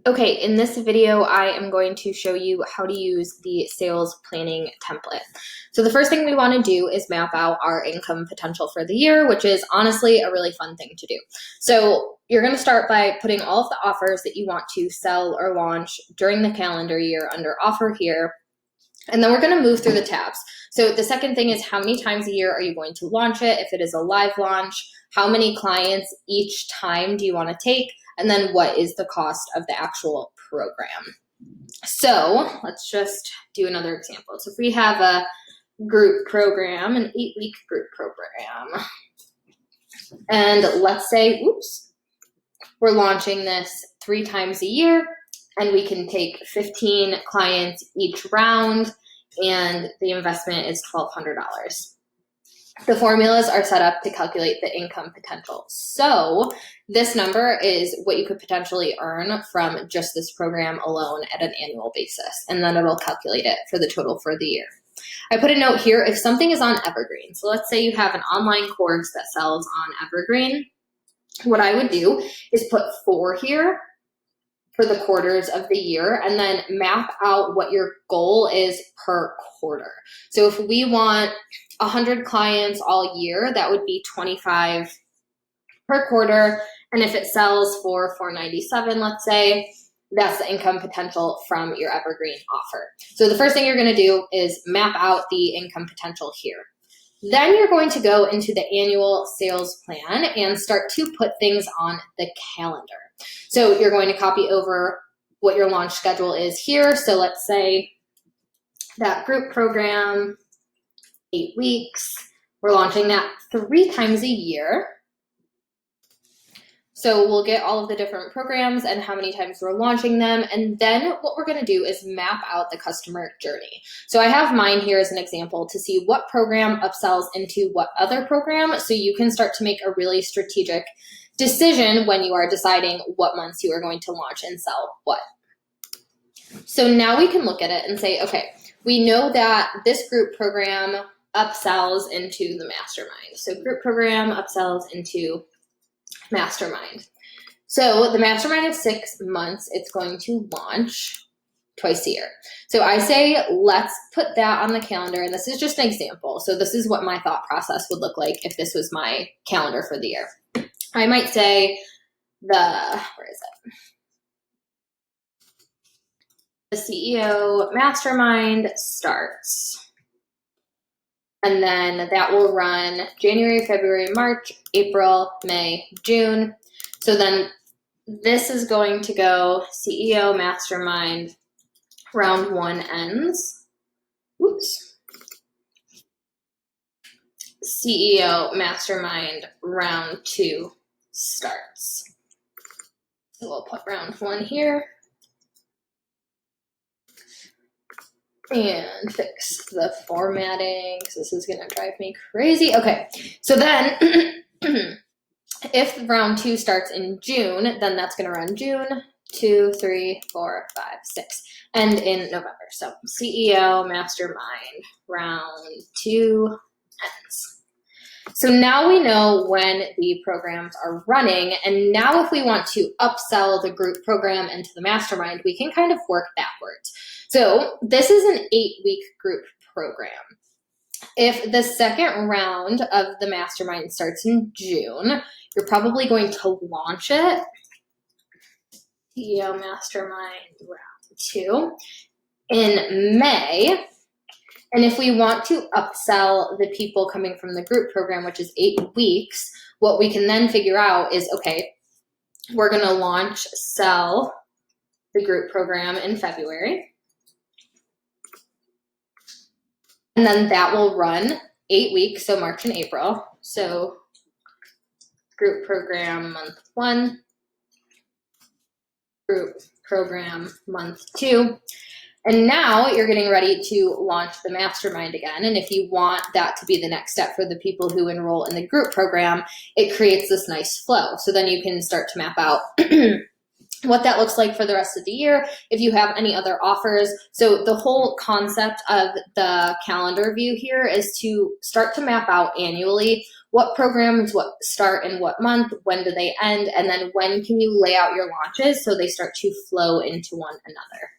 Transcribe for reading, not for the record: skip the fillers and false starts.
Okay, in this video, I am going to show you how to use the sales planning template. So the first thing we want to do is map out our income potential for the year, which is honestly a really fun thing to do. So you're going to start by putting all of the offers that you want to sell or launch during the calendar year under offer here. And then we're going to move through the tabs. So the second thing is how many times a year are you going to launch it? If it is a live launch, how many clients each time do you want to take? And then what is the cost of the actual program? So let's just do another example. So if we have a group program, an 8-week group program, and let's say, we're launching this 3 times a year, and we can take 15 clients each round, and the investment is $1,200. The formulas are set up to calculate the income potential. So this number is what you could potentially earn from just this program alone at an annual basis, and then it'll calculate it for the total for the year. I put a note here, if something is on Evergreen, so let's say you have an online course that sells on Evergreen, what I would do is put 4 here for the quarters of the year, and then map out what your goal is per quarter. So if we want 100 clients all year, that would be 25 per quarter. And if it sells for $497, let's say, that's the income potential from your Evergreen offer. So the first thing you're going to do is map out the income potential here. Then you're going to go into the annual sales plan and start to put things on the calendar. So you're going to copy over what your launch schedule is here. So let's say that group program, 8 weeks, we're launching that 3 times a year. So we'll get all of the different programs and how many times we're launching them. And then what we're going to do is map out the customer journey. So I have mine here as an example to see what program upsells into what other program. So you can start to make a really strategic decision when you are deciding what months you are going to launch and sell what. So now we can look at it and say, okay, we know that this group program upsells into the mastermind. So group program upsells into mastermind. So the mastermind is 6 months. It's going to launch twice a year. So I say, let's put that on the calendar. And this is just an example. So this is what my thought process would look like if this was my calendar for the year. I might say where is it? The CEO mastermind starts. And then that will run January, February, March, April, May, June. So then this is going to go CEO Mastermind, round 1 ends. CEO Mastermind, round 2 starts. So we'll put round 1 here. And fix the formatting because this is going to drive me crazy. Okay, so then if round 2 starts in June, then that's going to run June, 2, 3, 4, 5, 6, and in November. So CEO Mastermind, round 2 ends. So now we know when the programs are running, and now if we want to upsell the group program into the mastermind, we can kind of work backwards. So this is an 8-week group program. If the second round of the mastermind starts in June, you're probably going to launch it, CEO Mastermind round 2, in May. And if we want to upsell the people coming from the group program, which is 8 weeks, what we can then figure out is, okay, we're going to sell the group program in February. And then that will run 8 weeks, so March and April. So group program month 1, group program month 2. And now you're getting ready to launch the mastermind again. And if you want that to be the next step for the people who enroll in the group program, it creates this nice flow. So then you can start to map out what that looks like for the rest of the year, if you have any other offers. So the whole concept of the calendar view here is to start to map out annually what programs, what start in what month, when do they end, and then when can you lay out your launches so they start to flow into one another.